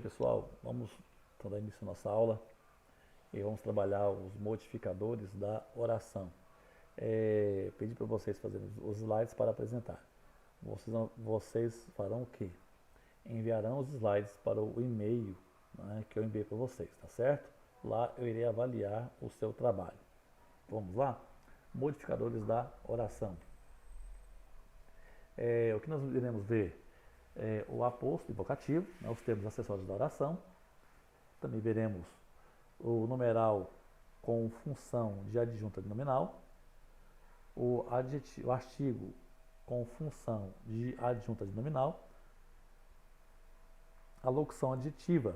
pessoal, vamos dar início à nossa aula e vamos trabalhar os modificadores da oração. Pedi para vocês fazerem os slides para apresentar. Vocês farão o quê? Enviarão os slides para o e-mail, né, que eu enviei para vocês, tá certo? Lá eu irei avaliar o seu trabalho. Vamos lá? Modificadores da oração. O que nós iremos ver? O aposto e vocativo, né, os termos acessórios da oração. Também veremos o numeral com função de adjunta de nominal, o artigo com função de adjunta de nominal, a locução adjetiva,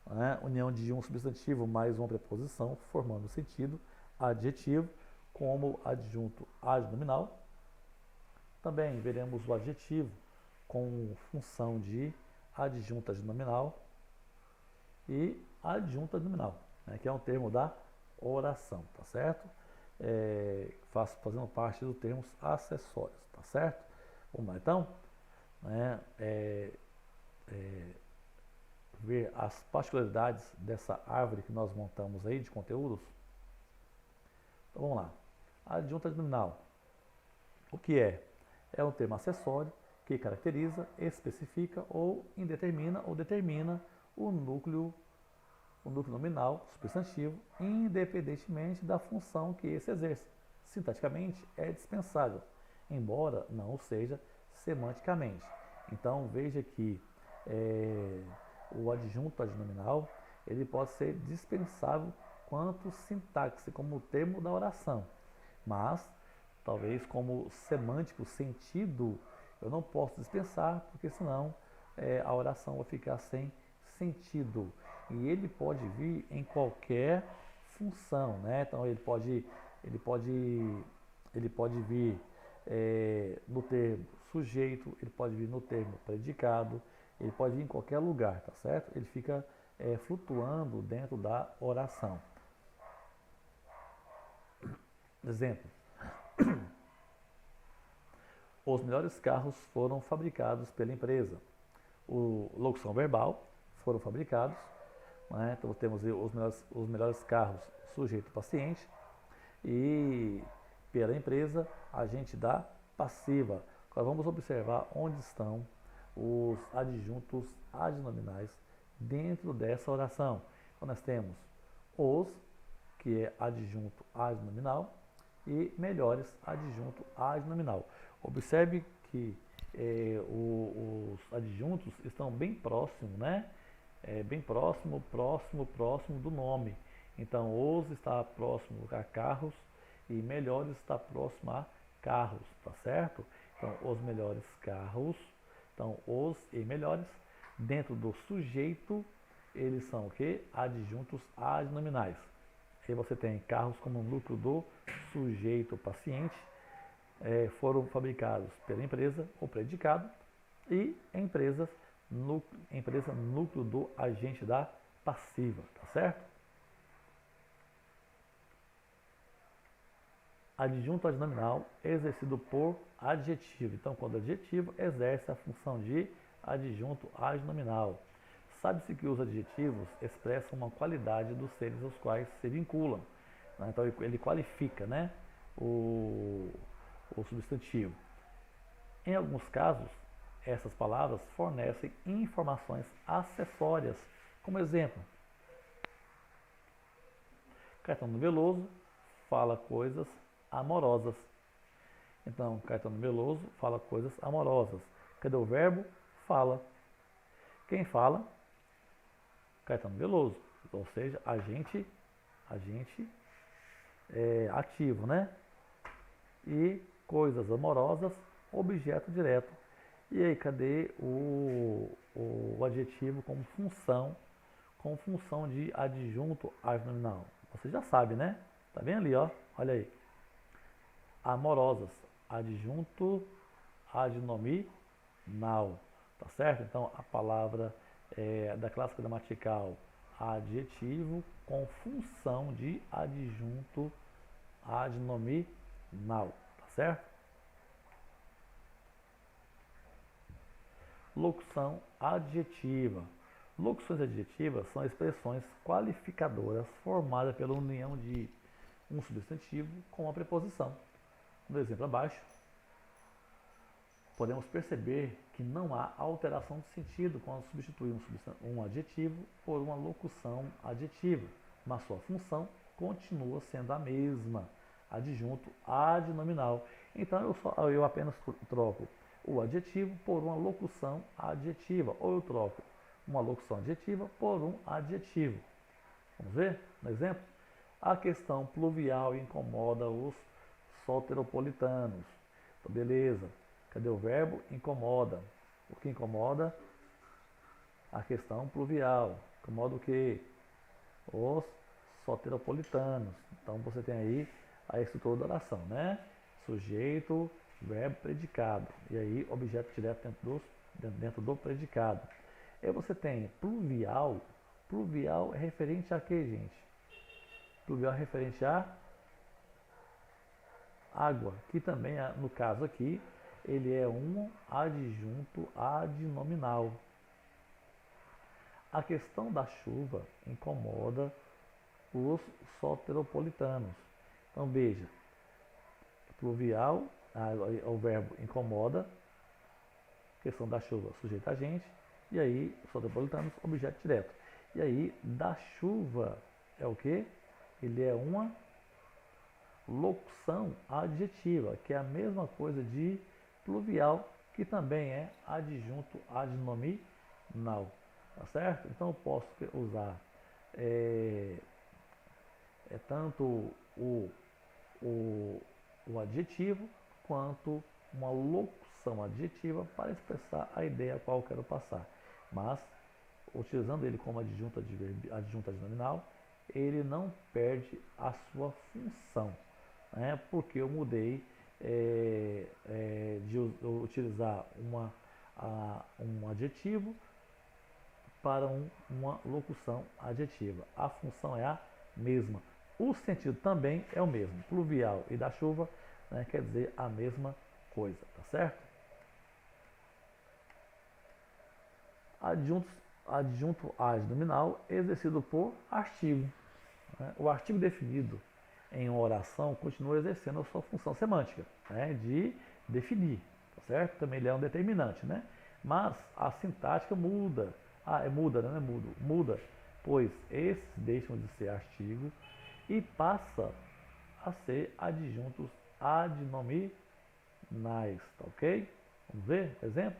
né, união de um substantivo mais uma preposição, formando o sentido adjetivo como adjunto adnominal. Também veremos o adjetivo com função de adjunta adnominal e adjunta adnominal, né, que é um termo da oração, tá certo? Fazendo parte dos termos acessórios, tá certo? Vamos lá então, né, ver as particularidades dessa árvore que nós montamos aí de conteúdos. Então vamos lá. Adjunta adnominal. O que é? É um termo acessório que caracteriza, especifica ou indetermina ou determina o núcleo nominal, substantivo, independentemente da função que esse exerce. Sintaticamente é dispensável, embora não o seja semanticamente. Então veja que o adjunto adnominal ele pode ser dispensável quanto sintaxe, como termo da oração, mas talvez como semântico, sentido, eu não posso dispensar, porque senão a oração vai ficar sem sentido. E ele pode vir em qualquer função, né? Então ele pode vir no termo sujeito, ele pode vir no termo predicado, ele pode vir em qualquer lugar, tá certo? Ele fica flutuando dentro da oração. Exemplo. Os melhores carros foram fabricados pela empresa. Locução verbal foram fabricados. Né? Então temos os melhores carros, sujeito paciente. E pela empresa, agente da passiva. Agora vamos observar onde estão os adjuntos adnominais dentro dessa oração. Então nós temos os, que é adjunto adnominal, e melhores adjunto adnominal. Observe que os adjuntos estão bem próximos, né? Bem próximo do nome. Então, os está próximo a carros e melhores está próximo a carros, tá certo? Então, os melhores carros, então os e melhores, dentro do sujeito, eles são o quê? Adjuntos adnominais. Aí você tem carros como núcleo do sujeito paciente, foram fabricados pela empresa ou predicado, e empresa núcleo do agente da passiva, tá certo? Adjunto adnominal exercido por adjetivo. Então, quando adjetivo exerce a função de adjunto adnominal. Sabe-se que os adjetivos expressam uma qualidade dos seres aos quais se vinculam. Né? Então, ele qualifica, né, o substantivo. Em alguns casos, essas palavras fornecem informações acessórias. Como exemplo, Caetano Veloso fala coisas amorosas. Então, Caetano Veloso fala coisas amorosas. Cadê o verbo? Fala. Quem fala? Caetano Veloso. Ou seja, agente ativo, né? E coisas amorosas, objeto direto. E aí, cadê o adjetivo com função de adjunto adnominal? Você já sabe, né? Tá vendo ali, ó? Olha aí. Amorosas, adjunto adnominal, tá certo? Então, a palavra da classe gramatical adjetivo com função de adjunto adnominal, tá certo? Locução adjetiva. Locuções adjetivas são expressões qualificadoras formadas pela união de um substantivo com uma preposição. No exemplo abaixo, podemos perceber que não há alteração de sentido quando substituímos um adjetivo por uma locução adjetiva, mas sua função continua sendo a mesma, adjunto adnominal. Então eu apenas troco o adjetivo por uma locução adjetiva, ou eu troco uma locução adjetiva por um adjetivo. Vamos ver? No exemplo? A questão pluvial incomoda os soteropolitanos. Então, beleza. Cadê o verbo? Incomoda. O que incomoda? A questão pluvial. Incomoda o quê? Os soteropolitanos. Então você tem aí a estrutura da oração, né? Sujeito, verbo, predicado. E aí objeto direto dentro do predicado. Aí você tem pluvial. Pluvial é referente a quê, gente? Pluvial é referente a água, que também, no caso aqui, ele é um adjunto adnominal. A questão da chuva incomoda os soteropolitanos. Então veja, pluvial, o verbo incomoda, questão da chuva sujeito a gente, e aí soteropolitanos, objeto direto. E aí da chuva é o que? Ele é uma locução adjetiva, que é a mesma coisa de pluvial, que também é adjunto adnominal, tá certo? Então eu posso usar tanto o adjetivo quanto uma locução adjetiva para expressar a ideia a qual eu quero passar. Mas, utilizando ele como adjunto adnominal, ele não perde a sua função, né? Porque eu mudei de utilizar um adjetivo para uma locução adjetiva. A função é a mesma. O sentido também é o mesmo. Pluvial e da chuva, né, quer dizer a mesma coisa, tá certo? Adjunto adnominal exercido por artigo. Né? O artigo definido em uma oração continua exercendo a sua função semântica, né, de definir, tá certo? Também ele é um determinante, né? Mas a sintática muda. Muda, não é mudo. Muda, pois esses deixam de ser artigo e passa a ser adjuntos adnominais, tá ok? Vamos ver, exemplo?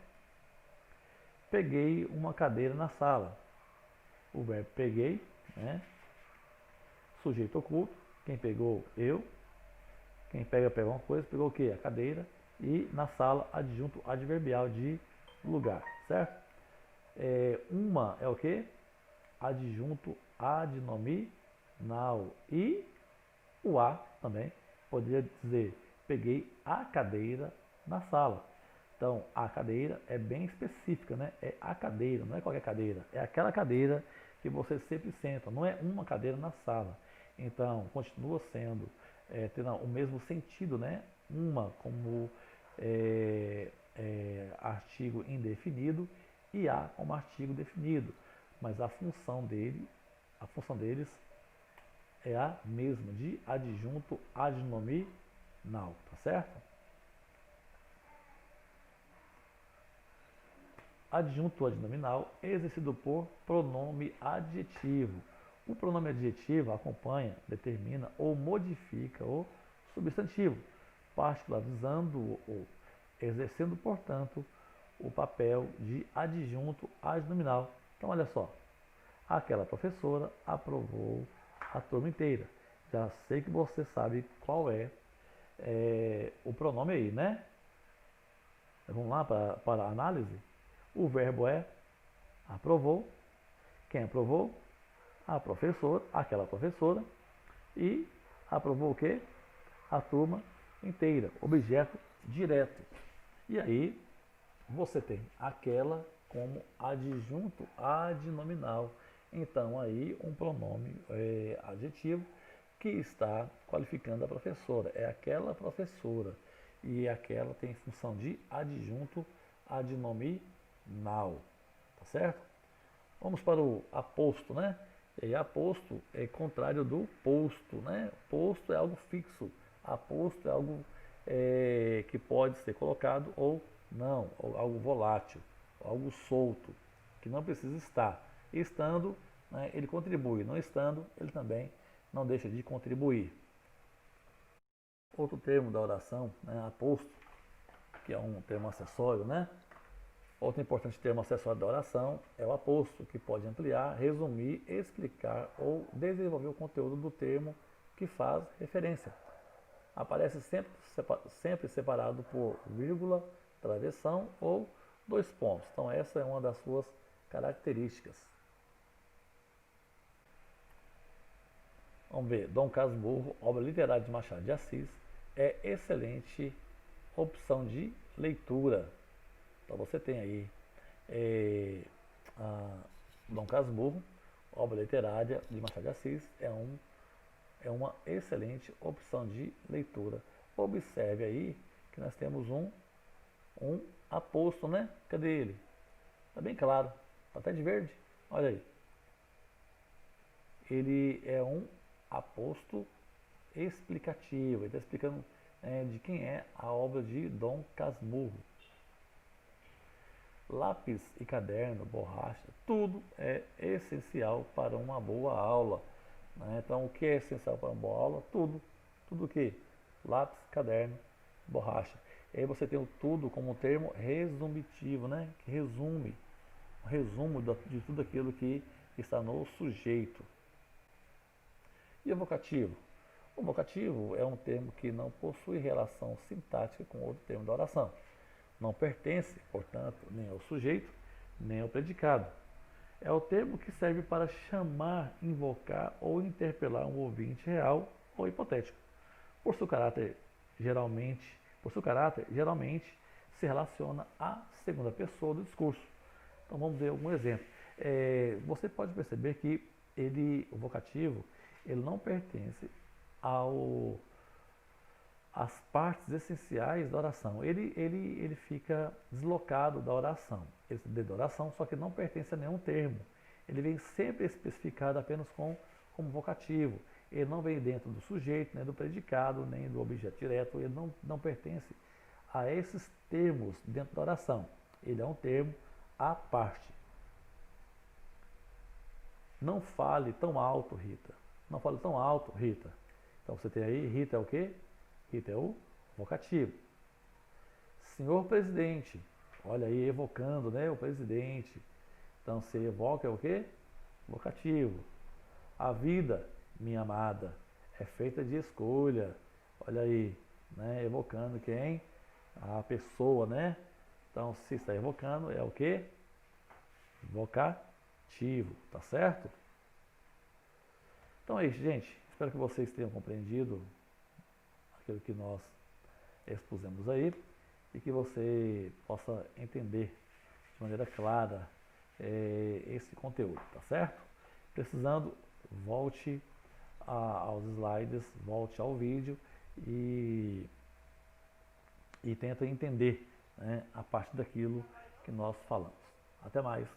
Peguei uma cadeira na sala. O verbo peguei, né? Sujeito oculto. Quem pegou? Eu. Quem pegou uma coisa, pegou o quê? A cadeira. E na sala, adjunto adverbial de lugar, certo? Uma é o quê? Adjunto adnominal. E o a também poderia dizer, peguei a cadeira na sala. Então, a cadeira é bem específica, né? É a cadeira, não é qualquer cadeira. É aquela cadeira que você sempre senta, não é uma cadeira na sala. Então, continua sendo, tendo o mesmo sentido, né? Uma como artigo indefinido e a como artigo definido. Mas a função deles é a mesma, de adjunto adnominal, tá certo? Adjunto adnominal é exercido por pronome adjetivo. O pronome adjetivo acompanha, determina ou modifica o substantivo, particularizando-o, exercendo, portanto, o papel de adjunto adnominal. Então, olha só, aquela professora aprovou a turma inteira. Já sei que você sabe qual é o pronome aí, né? Vamos lá para a análise? O verbo é aprovou. Quem aprovou? A professora, aquela professora. E aprovou o quê? A turma inteira. Objeto direto. E aí você tem aquela como adjunto adnominal. Então aí um pronome adjetivo que está qualificando a professora. É aquela professora. E aquela tem função de adjunto adnominal. Tá certo? Vamos para o aposto, né? E aí, aposto é contrário do posto, né? Posto é algo fixo, aposto é algo que pode ser colocado ou não, ou algo volátil, algo solto, que não precisa estar. Estando, né, ele contribui, não estando, ele também não deixa de contribuir. Outro termo da oração, né, aposto, que é um termo acessório, né? Outro importante termo acessório da oração é o aposto, que pode ampliar, resumir, explicar ou desenvolver o conteúdo do termo que faz referência. Aparece sempre separado por vírgula, travessão ou dois pontos. Então essa é uma das suas características. Vamos ver, Dom Casmurro, obra literária de Machado de Assis, é excelente opção de leitura. Então você tem aí Dom Casmurro, obra literária de Machado de Assis, é uma excelente opção de leitura. Observe aí que nós temos um aposto, né? Cadê ele? Está bem claro, está até de verde, olha aí. Ele é um aposto explicativo, ele está explicando de quem é a obra de Dom Casmurro. Lápis e caderno, borracha, tudo é essencial para uma boa aula. Né? Então, o que é essencial para uma boa aula? Tudo. Tudo o que? Lápis, caderno, borracha. E aí você tem o tudo como um termo resumitivo, né? Que resume, um resumo de tudo aquilo que está no sujeito. E o vocativo? O vocativo é um termo que não possui relação sintática com outro termo da oração. Não pertence, portanto, nem ao sujeito, nem ao predicado. É o termo que serve para chamar, invocar ou interpelar um ouvinte real ou hipotético. Por seu caráter, geralmente se relaciona à segunda pessoa do discurso. Então vamos ver algum exemplo. Você pode perceber que o vocativo, ele não pertence às partes essenciais da oração. Ele fica deslocado da oração. Esse da oração, só que não pertence a nenhum termo. Ele vem sempre especificado apenas como vocativo. Ele não vem dentro do sujeito, nem do predicado, nem do objeto direto. Ele não pertence a esses termos dentro da oração. Ele é um termo à parte. Não fale tão alto, Rita. Não fale tão alto, Rita. Então você tem aí, Rita é o quê? Rita é o vocativo. Senhor presidente, olha aí, evocando, né, o presidente. Então você evoca é o quê? Vocativo. A vida, minha amada, é feita de escolha. Olha aí, né, evocando quem? A pessoa, né? Então se está evocando é o quê? Vocativo, tá certo? Então é isso, gente. Espero que vocês tenham compreendido aquilo que nós expusemos aí e que você possa entender de maneira clara esse conteúdo, tá certo? Precisando, volte aos slides, volte ao vídeo e tenta entender, né, a partir daquilo que nós falamos. Até mais!